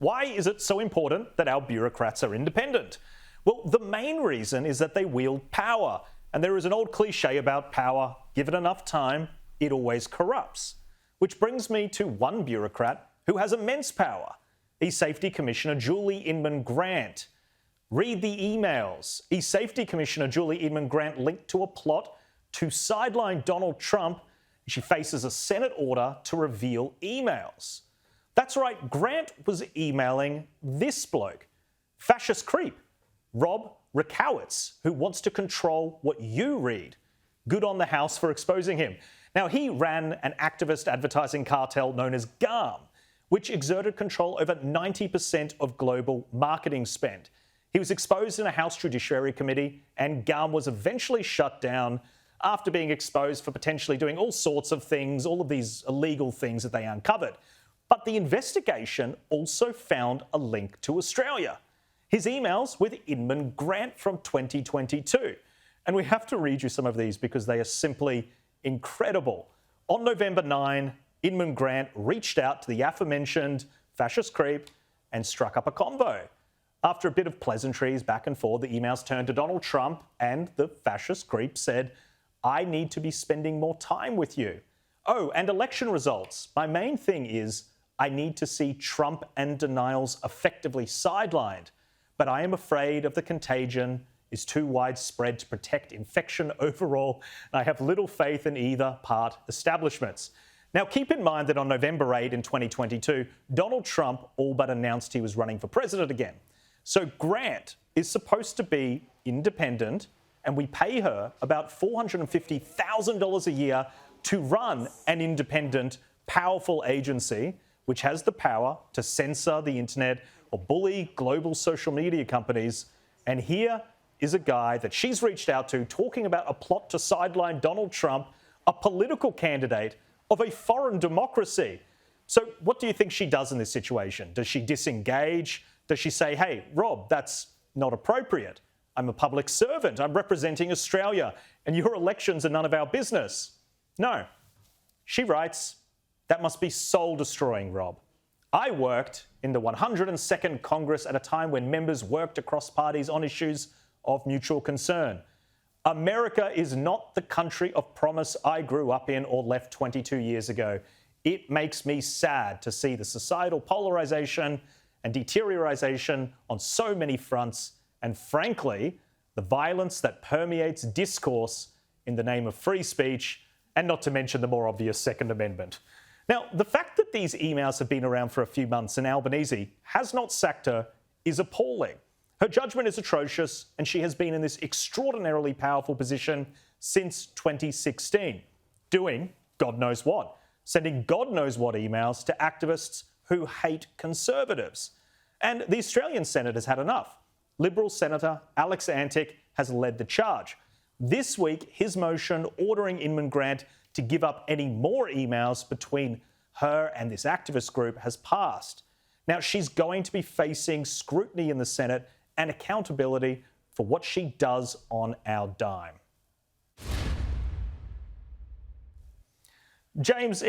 Why is it so important that our bureaucrats are independent? Well, the main reason is that they wield power. And there is an old cliche about power: give it enough time, it always corrupts. Which brings me to one bureaucrat who has immense power, E-Safety Commissioner Julie Inman-Grant. Read the emails. E-Safety Commissioner Julie Inman-Grant linked to a plot to sideline Donald Trump. She faces a Senate order to reveal emails. That's right, Grant was emailing this bloke, fascist creep, Rob Rakowitz, who wants to control what you read. Good on the House for exposing him. Now, he ran an activist advertising cartel known as GARM, which exerted control over 90% of global marketing spend. He was exposed in a House Judiciary Committee, and GARM was eventually shut down after being exposed for potentially doing all sorts of things, all of these illegal things that they uncovered. But the investigation also found a link to Australia. His emails with Inman-Grant from 2022. And we have to read you some of these because they are simply incredible. On November 9, Inman-Grant reached out to the aforementioned fascist creep and struck up a convo. After a bit of pleasantries back and forth, the emails turned to Donald Trump, and the fascist creep said, "I need to be spending more time with you. Oh, and election results. My main thing is I need to see Trump and denials effectively sidelined. But I am afraid of the contagion is too widespread to protect infection overall. I have little faith in either part establishments." Now, keep in mind that on November 8 in 2022, Donald Trump all but announced he was running for president again. So Grant is supposed to be independent, and we pay her about $450,000 a year to run an independent, powerful agency which has the power to censor the internet or bully global social media companies. And here is a guy that she's reached out to talking about a plot to sideline Donald Trump, a political candidate of a foreign democracy. So what do you think she does in this situation? Does she disengage? Does she say, "Hey, Rob, that's not appropriate. I'm a public servant. I'm representing Australia, and your elections are none of our business"? No. She writes, "That must be soul-destroying, Rob. I worked in the 102nd Congress at a time when members worked across parties on issues of mutual concern. America is not the country of promise I grew up in or left 22 years ago. It makes me sad to see the societal polarization and deterioration on so many fronts, and frankly, the violence that permeates discourse in the name of free speech, and not to mention the more obvious Second Amendment." Now, the fact that these emails have been around for a few months and Albanese has not sacked her is appalling. Her judgment is atrocious, and she has been in this extraordinarily powerful position since 2016, doing God knows what, sending God knows what emails to activists who hate Conservatives. And the Australian Senate has had enough. Liberal Senator Alex Antic has led the charge. This week, his motion ordering Inman-Grant to give up any more emails between her and this activist group has passed. Now, she's going to be facing scrutiny in the Senate and accountability for what she does on our dime. James,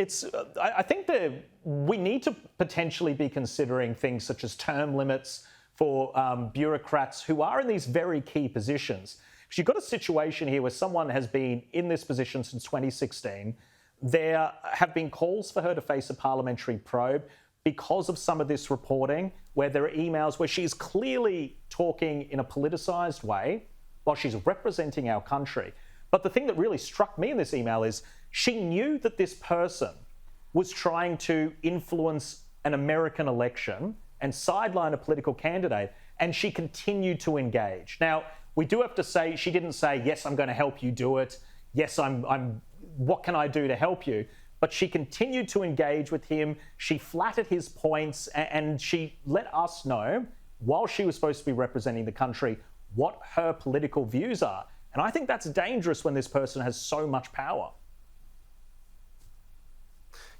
I think that we need to potentially be considering things such as term limits for bureaucrats who are in these very key positions. Because you've got a situation here where someone has been in this position since 2016. There have been calls for her to face a parliamentary probe because of some of this reporting, where there are emails where she's clearly talking in a politicised way while she's representing our country. But the thing that really struck me in this email is she knew that this person was trying to influence an American election and sideline a political candidate, and she continued to engage. Now, we do have to say, she didn't say, "Yes, I'm going to help you do it. Yes, what can I do to help you?" But she continued to engage with him. She flattered his points, and she let us know, while she was supposed to be representing the country, what her political views are. And I think that's dangerous when this person has so much power.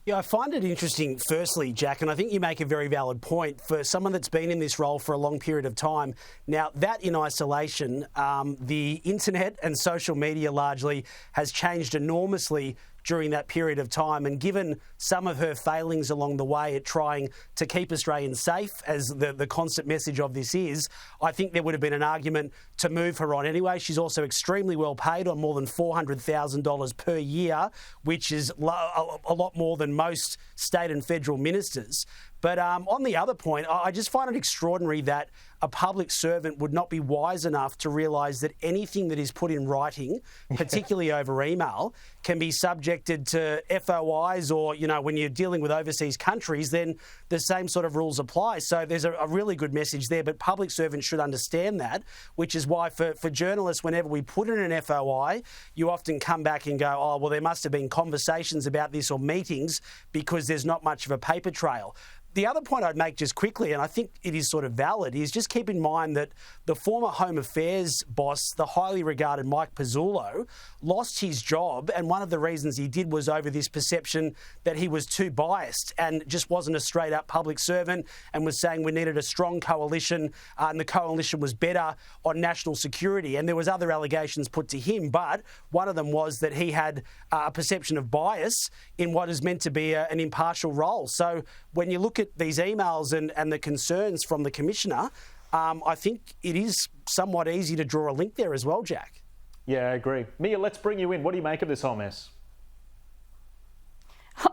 Yeah, I find it interesting, firstly, Jack, and I think you make a very valid point for someone that's been in this role for a long period of time. Now, that in isolation, the internet and social media largely has changed enormously during that period of time. And given some of her failings along the way at trying to keep Australians safe, as the constant message of this is, I think there would have been an argument to move her on anyway. She's also extremely well paid, on more than $400,000 per year, which is a lot more than most state and federal ministers. But on the other point, I just find it extraordinary that a public servant would not be wise enough to realise that anything that is put in writing, particularly over email, can be subjected to FOIs, or, you know, when you're dealing with overseas countries, then the same sort of rules apply. So there's a really good message there, but public servants should understand that, which is why for journalists, whenever we put in an FOI, you often come back and go, oh, well, there must have been conversations about this or meetings, because there's not much of a paper trail. The other point I'd make just quickly, and I think it is sort of valid, is just keep in mind that the former Home Affairs boss, the highly regarded Mike Pizzullo, lost his job, and one of the reasons he did was over this perception that he was too biased and just wasn't a straight-up public servant, and was saying we needed a strong coalition, and the coalition was better on national security. And there was other allegations put to him, but one of them was that he had a perception of bias in what is meant to be an impartial role. So when you look at these emails and the concerns from the Commissioner, I think it is somewhat easy to draw a link there as well, Jack. Yeah, I agree. Mia, let's bring you in. What do you make of this whole mess?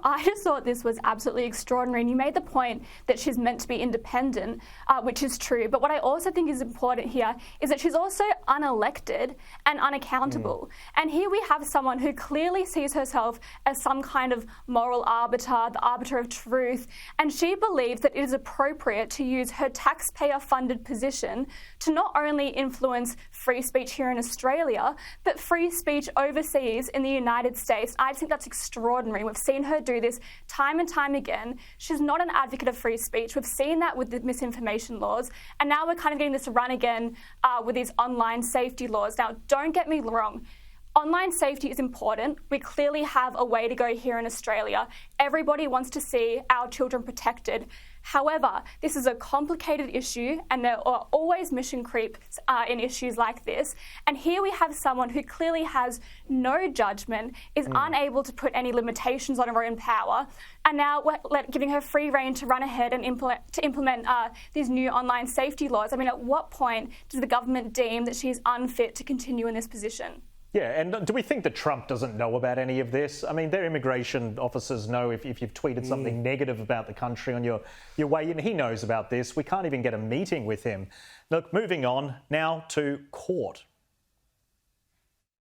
I just thought this was absolutely extraordinary, and you made the point that she's meant to be independent, which is true. But what I also think is important here is that she's also unelected and unaccountable. And here we have someone who clearly sees herself as some kind of moral arbiter, the arbiter of truth, and she believes that it is appropriate to use her taxpayer-funded position to not only influence free speech here in Australia, but free speech overseas in the United States. I think that's extraordinary. We've seen her do this time and time again. She's not an advocate of free speech. We've seen that with the misinformation laws, and now we're kind of getting this run again with these online safety laws. Now, don't get me wrong. Online safety is important. We clearly have a way to go here in Australia. Everybody wants to see our children protected. However, this is a complicated issue, and there are always mission creep in issues like this. And here we have someone who clearly has no judgment, is unable to put any limitations on her own power, and now we're giving her free rein to run ahead and implement these new online safety laws. I mean, at what point does the government deem that she's unfit to continue in this position? Yeah, and do we think that Trump doesn't know about any of this? I mean, their immigration officers know if you've tweeted something negative about the country on your way in. He knows about this. We can't even get a meeting with him. Look, moving on now to court.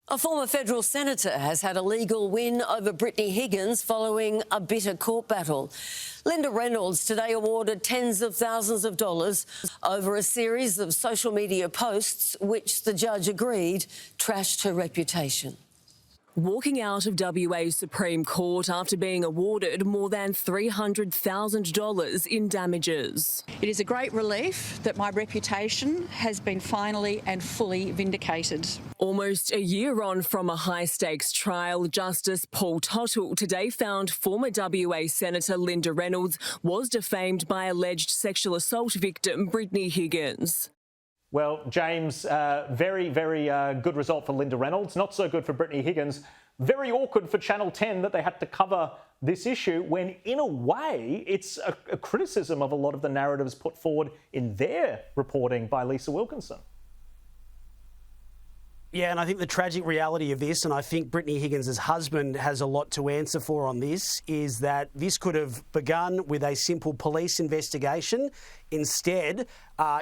A former federal senator has had a legal win over Brittany Higgins following a bitter court battle. Linda Reynolds today awarded tens of thousands of dollars over a series of social media posts which the judge agreed trashed her reputation. Walking out of WA's Supreme Court after being awarded more than $300,000 in damages. It is a great relief that my reputation has been finally and fully vindicated. Almost a year on from a high-stakes trial, Justice Paul Tottle today found former WA Senator Linda Reynolds was defamed by alleged sexual assault victim Brittany Higgins. Well, James, very good result for Linda Reynolds. Not so good for Brittany Higgins. Very awkward for Channel 10 that they had to cover this issue when, in a way, it's a criticism of a lot of the narratives put forward in their reporting by Lisa Wilkinson. Yeah, and I think the tragic reality of this, and I think Brittany Higgins' husband has a lot to answer for on this, is that this could have begun with a simple police investigation. Instead,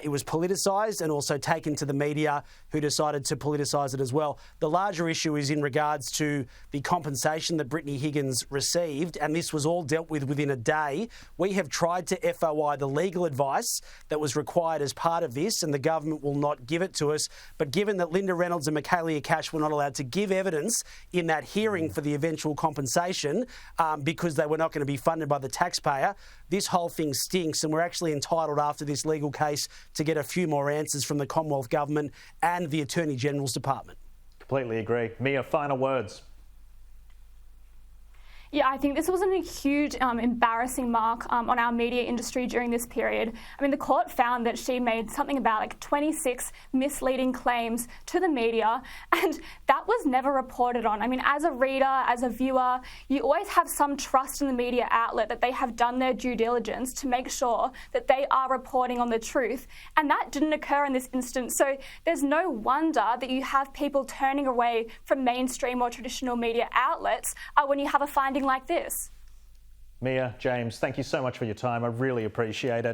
it was politicised and also taken to the media, who decided to politicise it as well. The larger issue is in regards to the compensation that Brittany Higgins received, and this was all dealt with within a day. We have tried to FOI the legal advice that was required as part of this, and the government will not give it to us. But given that Linda Reynolds and Michaelia Cash were not allowed to give evidence in that hearing for the eventual compensation because they were not going to be funded by the taxpayer, this whole thing stinks, and we're actually entitled after this legal case to get a few more answers from the Commonwealth Government and the Attorney General's Department. Completely agree. Mia, final words. Yeah, I think this was a huge embarrassing mark on our media industry during this period. I mean, the court found that she made something about like 26 misleading claims to the media, and that was never reported on. I mean, as a reader, as a viewer, you always have some trust in the media outlet that they have done their due diligence to make sure that they are reporting on the truth, and that didn't occur in this instance. So there's no wonder that you have people turning away from mainstream or traditional media outlets when you have a finding like this. Mia, James, thank you so much for your time. I really appreciate it.